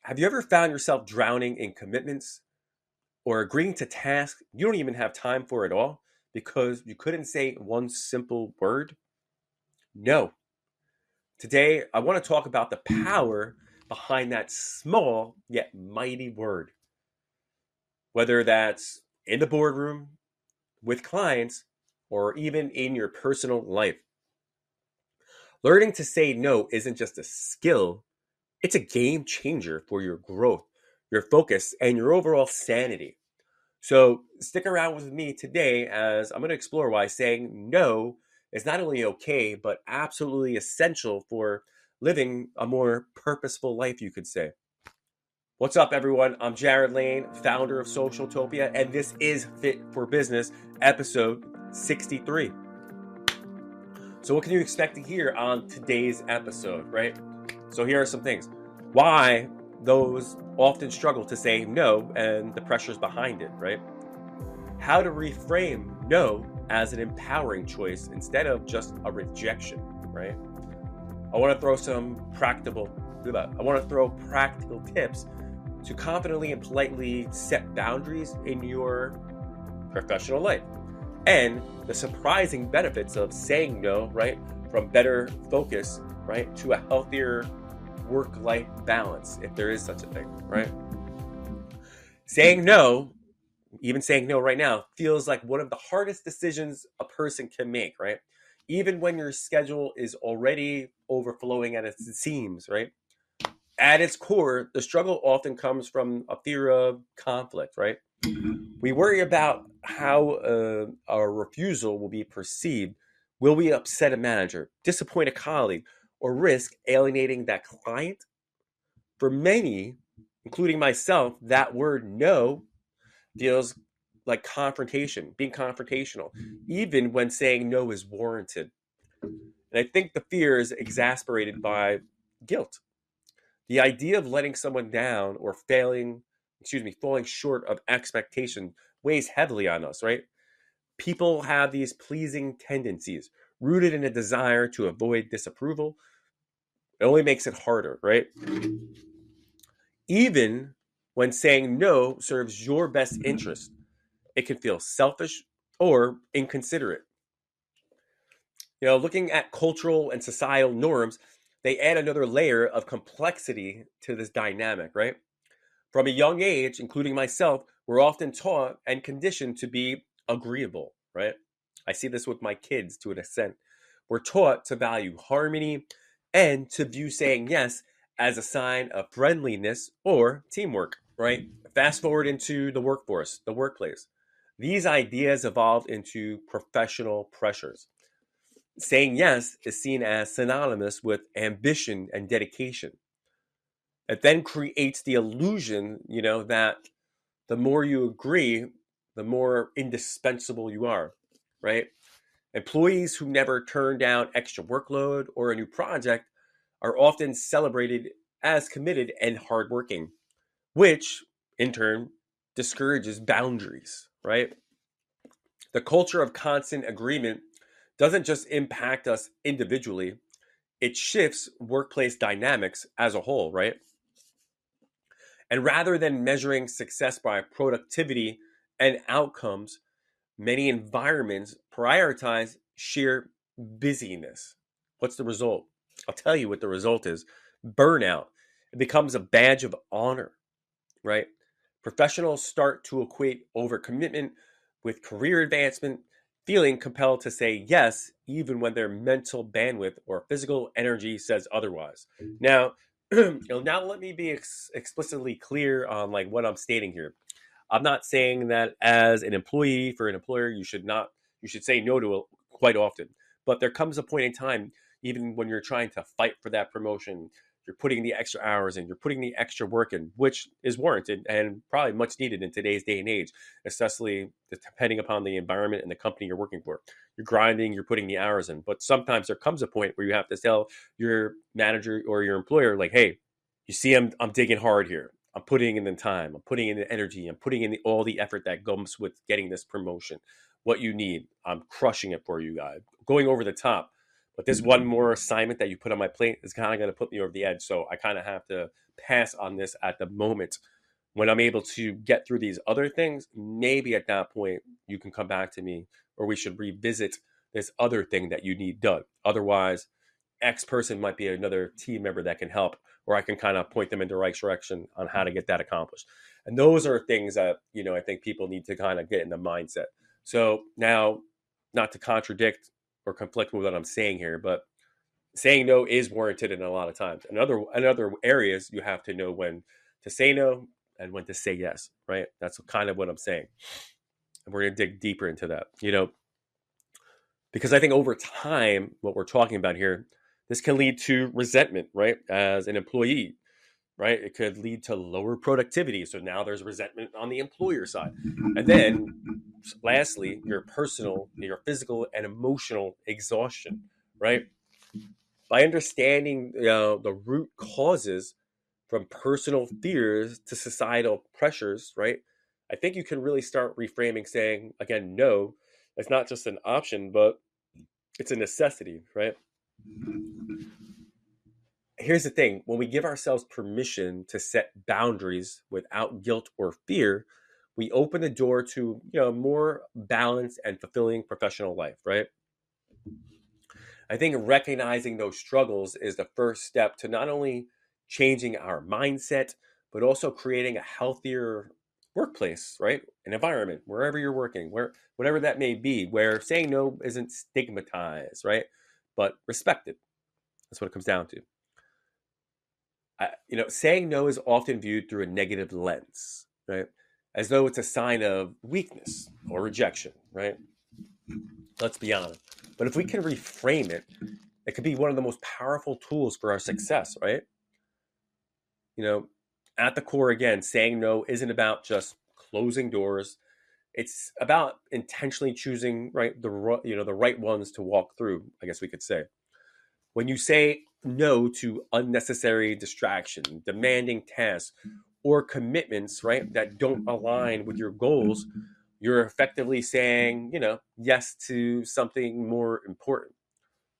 Have you ever found yourself drowning in commitments or agreeing to tasks you don't even have time for at all because you couldn't say one simple word? No. Today, I want to talk about the power behind that small yet mighty word, whether that's in the boardroom, with clients, or even in your personal life. Learning to say no isn't just a skill, it's a game changer for your growth, your focus, and your overall sanity. So stick around with me today as I'm going to explore why saying no is not only okay, but absolutely essential for living a more purposeful life, you could say. What's up, everyone? I'm Jarod Lehn, founder of Socialtopia, and this is Fit for Business, episode 63. So, what can you expect to hear on today's episode, right? So, here are some things. Why those often struggle to say no and the pressures behind it, right? How to reframe no as an empowering choice instead of just a rejection, right? I want to throw practical tips to confidently and politely set boundaries in your professional life and the surprising benefits of saying no, right? From better focus, right, to a healthier work-life balance, if there is such a thing, right? Saying no, even saying no right now, feels like one of the hardest decisions a person can make, right? Even when your schedule is already overflowing at its seams, right? At its core, the struggle often comes from a fear of conflict, right? We worry about how our refusal will be perceived. Will we upset a manager, disappoint a colleague, or risk alienating that client? For many, including myself, that word no feels like confrontation, being confrontational, even when saying no is warranted. And I think the fear is exasperated by guilt. The idea of letting someone down or falling short of expectation weighs heavily on us, right? People have these pleasing tendencies rooted in a desire to avoid disapproval. It only makes it harder, right? Even when saying no serves your best interest, it can feel selfish or inconsiderate. Looking at cultural and societal norms, they add another layer of complexity to this dynamic, right? From a young age, including myself, we're often taught and conditioned to be agreeable, right? I see this with my kids to an extent. We're taught to value harmony and to view saying yes as a sign of friendliness or teamwork, right? Fast forward into the workforce, the workplace. These ideas evolved into professional pressures. Saying yes is seen as synonymous with ambition and dedication. It then creates the illusion, that the more you agree, the more indispensable you are, right? Employees who never turn down extra workload or a new project are often celebrated as committed and hardworking, which in turn discourages boundaries, right? The culture of constant agreement doesn't just impact us individually, it shifts workplace dynamics as a whole, right? And rather than measuring success by productivity and outcomes, many environments prioritize sheer busyness. What's the result? I'll tell you what the result is: burnout. It becomes a badge of honor, right? Professionals start to equate overcommitment with career advancement, feeling compelled to say yes even when their mental bandwidth or physical energy says otherwise. Now, now let me be explicitly clear on like what I'm stating here. I'm not saying that as an employee for an employer you should say no to it quite often. But there comes a point in time, even when you're trying to fight for that promotion, you're putting the extra hours in, you're putting the extra work in, which is warranted and probably much needed in today's day and age, especially depending upon the environment and the company you're working for. You're grinding, you're putting the hours in. But sometimes there comes a point where you have to tell your manager or your employer, like, hey, you see, I'm digging hard here. I'm putting in the time. I'm putting in the energy. I'm putting in all the effort that comes with getting this promotion. What you need, I'm crushing it for you guys. Going over the top. But this one more assignment that you put on my plate is kind of going to put me over the edge. So I kind of have to pass on this at the moment. When I'm able to get through these other things, maybe at that point you can come back to me, or we should revisit this other thing that you need done. Otherwise, X person might be another team member that can help, or I can kind of point them in the right direction on how to get that accomplished. And those are things that, I think people need to kind of get in the mindset. So now, not to contradict or conflict with what I'm saying here, but saying no is warranted in a lot of times. In other areas, you have to know when to say no and when to say yes, right? That's kind of what I'm saying. And we're going to dig deeper into that, because I think over time, what we're talking about here, this can lead to resentment, right? As an employee, right? It could lead to lower productivity. So now there's resentment on the employer side. And then lastly, your physical and emotional exhaustion, right? By understanding the root causes from personal fears to societal pressures, right? I think you can really start reframing saying, again, no, it's not just an option, but it's a necessity, right? Here's the thing. When we give ourselves permission to set boundaries without guilt or fear, we open the door to, more balanced and fulfilling professional life, right? I think recognizing those struggles is the first step to not only changing our mindset, but also creating a healthier workplace, right? An environment, wherever you're working, whatever that may be, where saying no isn't stigmatized, right? But respected. That's what it comes down to. Saying no is often viewed through a negative lens, right? As though it's a sign of weakness or rejection, right? Let's be honest. But if we can reframe it, it could be one of the most powerful tools for our success, right? At the core, again, saying no isn't about just closing doors. It's about intentionally choosing the right ones to walk through, I guess we could say. When you say no to unnecessary distraction, demanding tasks, or commitments, right, that don't align with your goals, you're effectively saying, yes to something more important.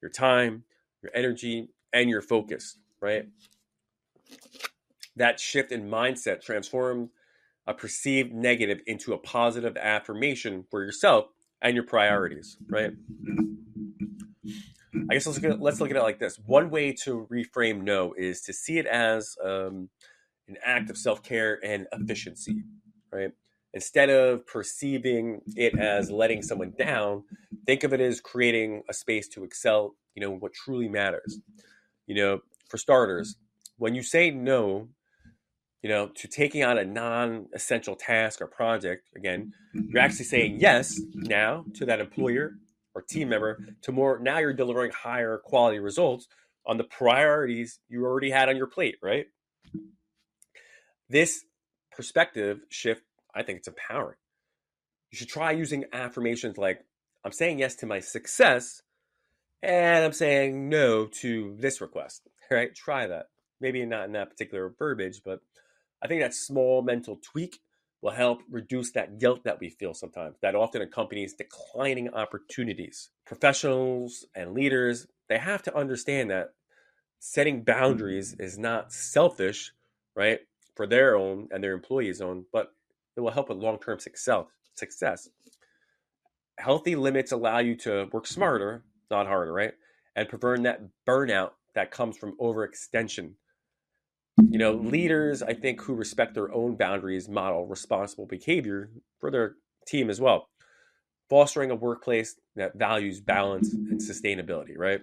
Your time, your energy, and your focus, right? That shift in mindset transforms a perceived negative into a positive affirmation for yourself and your priorities, right? I guess let's look at it like this. One way to reframe no is to see it as an act of self-care and efficiency, right? Instead of perceiving it as letting someone down, think of it as creating a space to excel, what truly matters. For starters, when you say no, to taking on a non-essential task or project, again, you're actually saying yes now to that employer or team member to more. Now you're delivering higher quality results on the priorities you already had on your plate, right? This perspective shift, I think it's empowering. You should try using affirmations like, I'm saying yes to my success and I'm saying no to this request, right? Try that. Maybe not in that particular verbiage, but I think that small mental tweak will help reduce that guilt that we feel sometimes, that often accompanies declining opportunities. Professionals and leaders, they have to understand that setting boundaries is not selfish, right, for their own and their employees' own, but it will help with long-term success. Healthy limits allow you to work smarter, not harder, right? And prevent that burnout that comes from overextension. Leaders, I think, who respect their own boundaries model responsible behavior for their team as well, fostering a workplace that values balance and sustainability, right?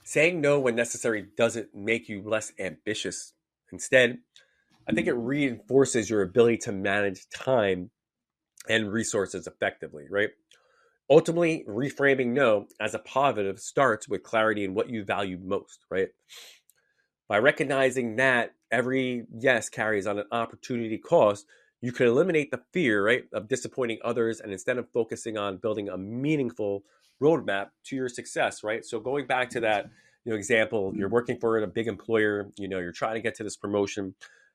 Saying no when necessary doesn't make you less ambitious. Instead, I think it reinforces your ability to manage time and resources effectively, right? Ultimately, reframing no as a positive starts with clarity in what you value most, right? By recognizing that every yes carries on an opportunity cost, you can eliminate the fear, right, of disappointing others, and instead of focusing on building a meaningful roadmap to your success, right? So going back to that, example, you're working for a big employer, you're trying to get to this promotion,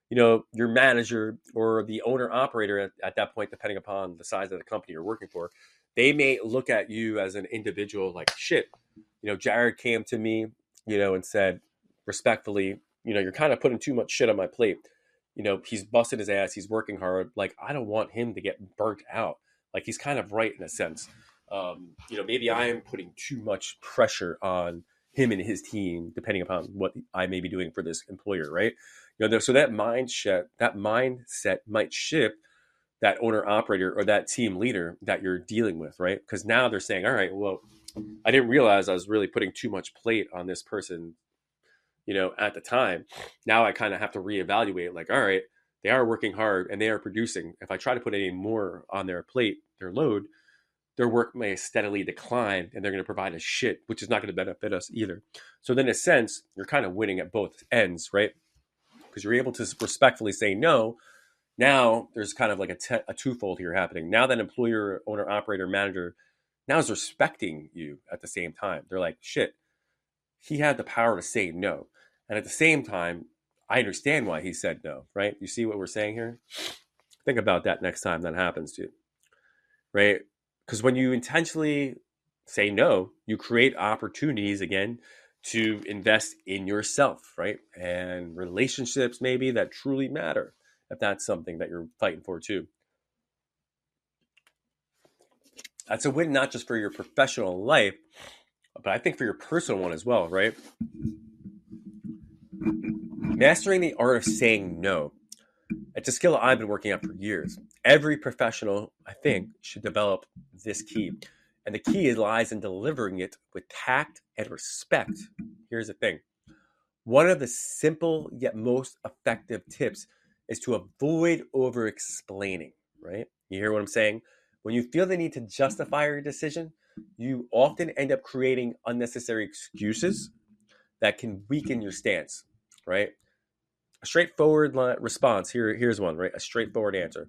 your manager or the owner operator at that point, depending upon the size of the company you're working for, they may look at you as an individual like, shit, Jarod came to me, and said respectfully, you're kind of putting too much shit on my plate. He's busted his ass. He's working hard. Like, I don't want him to get burnt out. Like, he's kind of right in a sense. Maybe I am putting too much pressure on him and his team, depending upon what I may be doing for this employer, right? So that mindset might shift that owner operator or that team leader that you're dealing with, right? Because now they're saying, all right, well, I didn't realize I was really putting too much plate on this person, at the time. Now I kind of have to reevaluate, like, all right, they are working hard and they are producing. If I try to put any more on their plate, their load, their work may steadily decline and they're going to provide us shit, which is not going to benefit us either. So then in a sense, you're kind of winning at both ends, right? Because you're able to respectfully say no. Now there's kind of like a twofold here happening. Now that employer, owner, operator, manager now is respecting you at the same time. They're like, shit, he had the power to say no. And at the same time, I understand why he said no, right? You see what we're saying here? Think about that next time that happens to you, right? Because when you intentionally say no, you create opportunities again to invest in yourself, right? And relationships maybe that truly matter, if that's something that you're fighting for too. That's a win not just for your professional life, but I think for your personal one as well, right? Mastering the art of saying no. It's a skill I've been working on for years. Every professional, I think, should develop this key. And the key lies in delivering it with tact and respect. Here's the thing. One of the simple yet most effective tips is to avoid over-explaining, right? You hear what I'm saying? When you feel the need to justify your decision, you often end up creating unnecessary excuses that can weaken your stance, right? A straightforward response, here's one, right? A straightforward answer.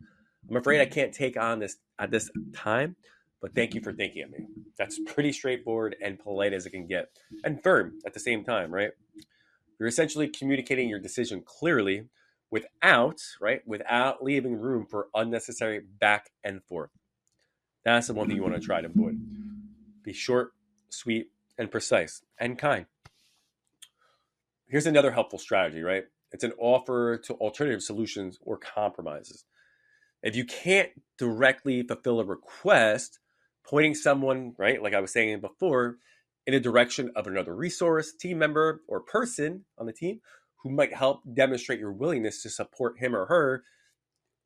I'm afraid I can't take on this at this time, but thank you for thinking of me. That's pretty straightforward and polite as it can get, and firm at the same time, right? You're essentially communicating your decision clearly without leaving room for unnecessary back and forth. That's the one thing you want to try to avoid. Be short, sweet, and precise, and kind. Here's another helpful strategy, right? It's an offer to alternative solutions or compromises. If you can't directly fulfill a request, pointing someone, right, like I was saying before, in a direction of another resource, team member, or person on the team who might help demonstrate your willingness to support him or her,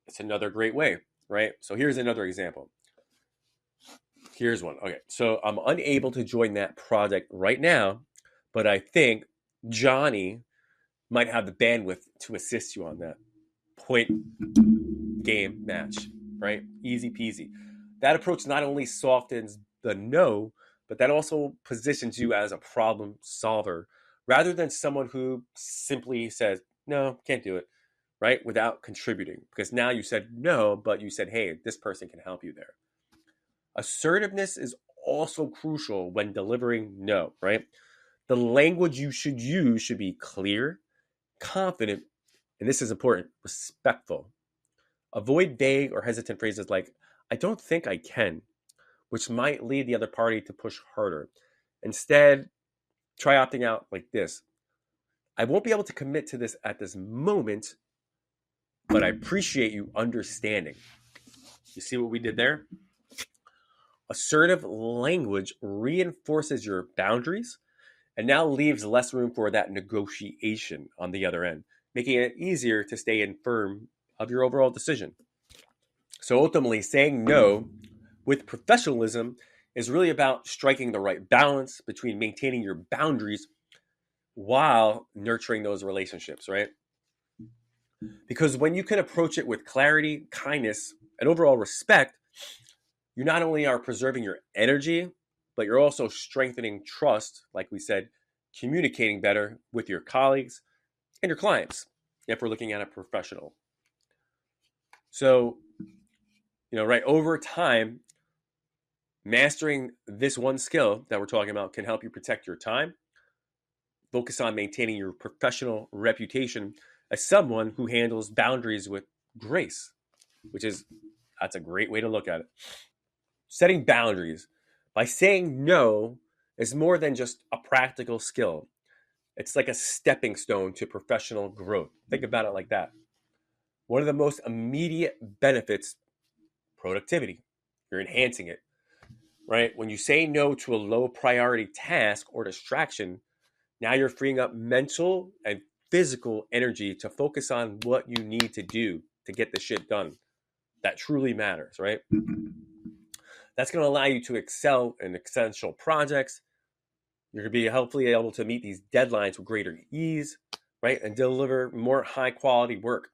it's another great way, right? So here's another example. Here's one. Okay, so I'm unable to join that project right now, but I think Johnny might have the bandwidth to assist you on that. Point game match, right? Easy peasy. That approach not only softens the no, but that also positions you as a problem solver rather than someone who simply says, no, can't do it, right? Without contributing. Because now you said no, but you said, hey, this person can help you there. Assertiveness is also crucial when delivering no, right? The language you should use should be clear, confident, and this is important, respectful. Avoid vague or hesitant phrases like, I don't think I can, which might lead the other party to push harder. Instead, try opting out like this. I won't be able to commit to this at this moment, but I appreciate you understanding. You see what we did there? Assertive language reinforces your boundaries and now leaves less room for that negotiation on the other end, making it easier to stay firm of your overall decision. So ultimately, saying no with professionalism is really about striking the right balance between maintaining your boundaries while nurturing those relationships, right? Because when you can approach it with clarity, kindness, and overall respect, you not only are preserving your energy, but you're also strengthening trust, like we said, communicating better with your colleagues and your clients, if we're looking at a professional. So, right, over time, mastering this one skill that we're talking about can help you protect your time, focus on maintaining your professional reputation, as someone who handles boundaries with grace, that's a great way to look at it. Setting boundaries by saying no is more than just a practical skill. It's like a stepping stone to professional growth. Think about it like that. One of the most immediate benefits, productivity. You're enhancing it, right? When you say no to a low priority task or distraction, now you're freeing up mental and physical energy to focus on what you need to do to get the shit done. That truly matters, right? That's going to allow you to excel in essential projects. You're going to be hopefully able to meet these deadlines with greater ease, right? And deliver more high quality work.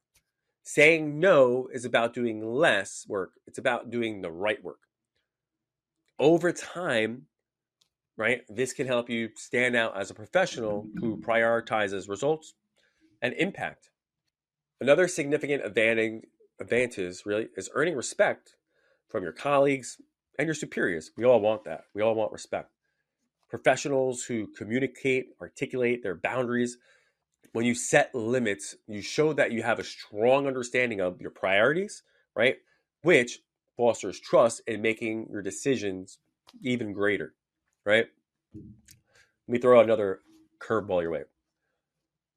Saying no is about doing less work. It's about doing the right work. Over time, right, this can help you stand out as a professional who prioritizes results and impact. Another significant advantage really is earning respect from your colleagues and your superiors. We all want that. We all want respect. Professionals who communicate, articulate their boundaries. When you set limits, you show that you have a strong understanding of your priorities, right? Which fosters trust in making your decisions even greater, right? Let me throw another curveball your way.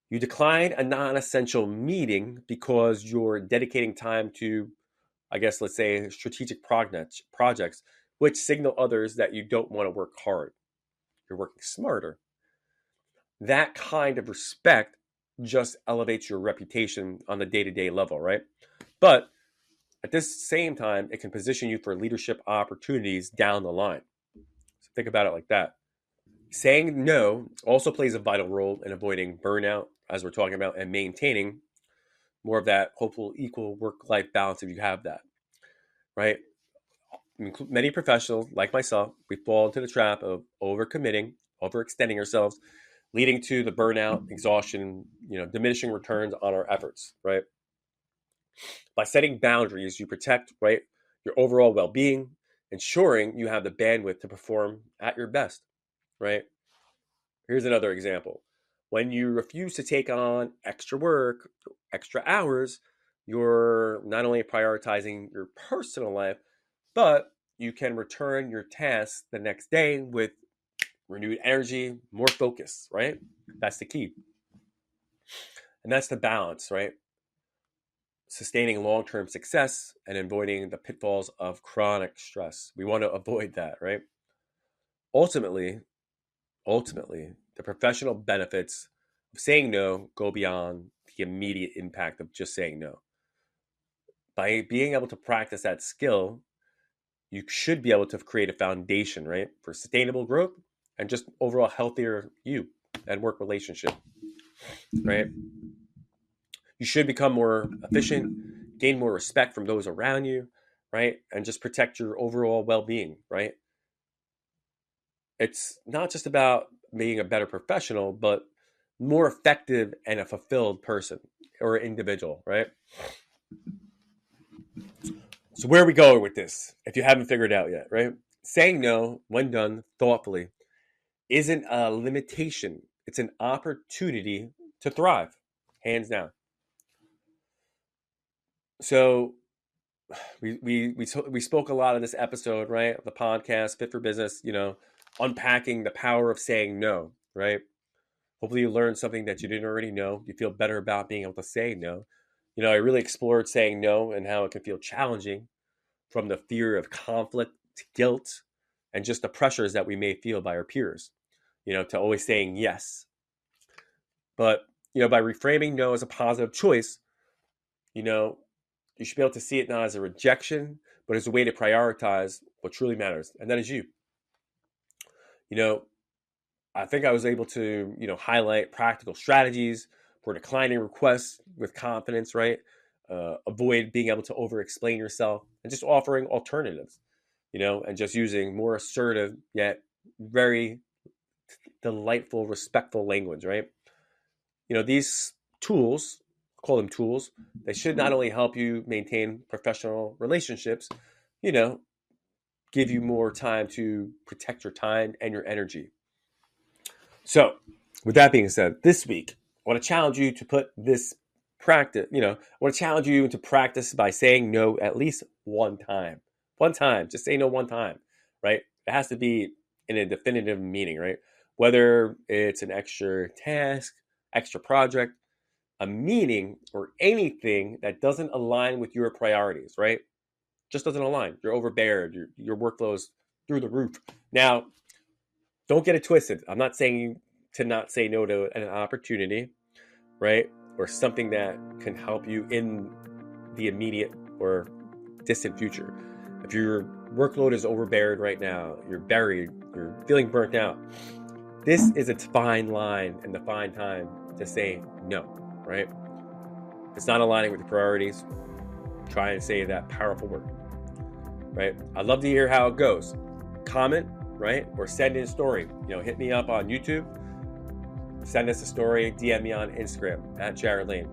You decline a non-essential meeting because you're dedicating time to, I guess, let's say, strategic projects, which signal others that you don't want to work hard. You're working smarter. That kind of respect just elevates your reputation on the day-to-day level, right? But at this same time, it can position you for leadership opportunities down the line. So think about it like that. Saying no also plays a vital role in avoiding burnout, as we're talking about, and maintaining more of that hopeful equal work-life balance if you have that, right? Many professionals, like myself, we fall into the trap of overcommitting, overextending ourselves, leading to the burnout, exhaustion, diminishing returns on our efforts, right? By setting boundaries, you protect, right, your overall well-being, ensuring you have the bandwidth to perform at your best, right? Here's another example. When you refuse to take on extra work, extra hours, you're not only prioritizing your personal life, but you can return your tasks the next day with renewed energy, more focus, right? That's the key. And that's the balance, right? Sustaining long-term success and avoiding the pitfalls of chronic stress. We want to avoid that, right? Ultimately, the professional benefits of saying no go beyond the immediate impact of just saying no. By being able to practice that skill, you should be able to create a foundation, right, for sustainable growth and just overall healthier you and work relationship, right? You should become more efficient, gain more respect from those around you, right? And just protect your overall well-being, right? It's not just about being a better professional, but more effective and a fulfilled person or individual, right? So where are we going with this? If you haven't figured it out yet, right? Saying no, when done thoughtfully, isn't a limitation. It's an opportunity to thrive, hands down. So we spoke a lot in this episode, right, of the podcast Fit for Business, unpacking the power of saying no, right? Hopefully you learned something that you didn't already know. You feel better about being able to say no. I really explored saying no and how it can feel challenging, from the fear of conflict to guilt and just the pressures that we may feel by our peers, to always saying yes. But, by reframing no as a positive choice, you should be able to see it not as a rejection, but as a way to prioritize what truly matters. And that is you. I think I was able to, highlight practical strategies for declining requests with confidence, right? Avoid being able to over-explain yourself and just offering alternatives, and just using more assertive yet very delightful, respectful language, right? These tools, call them tools, they should not only help you maintain professional relationships, give you more time to protect your time and your energy. So, with that being said, this week, I want to challenge you to put this practice, I want to challenge you to practice by saying no at least one time. One time, just say no one time, right? It has to be in a definitive meaning, right? Whether it's an extra task, extra project, a meeting, or anything that doesn't align with your priorities, right? Just doesn't align. You're overbeared. Your workload's through the roof. Now, don't get it twisted. I'm not saying to not say no to an opportunity, right? Or something that can help you in the immediate or distant future. If your workload is overbeared right now, you're buried, you're feeling burnt out, this is a fine line and the fine time to say no, right? If it's not aligning with your priorities, try and say that powerful word, right? I'd love to hear how it goes. Comment, right? Or send in a story. Hit me up on YouTube. Send us a story. DM me on Instagram at Jarod Lehn.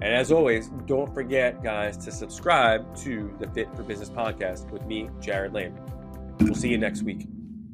And as always, don't forget, guys, to subscribe to the Fit for Business podcast with me, Jarod Lehn. We'll see you next week.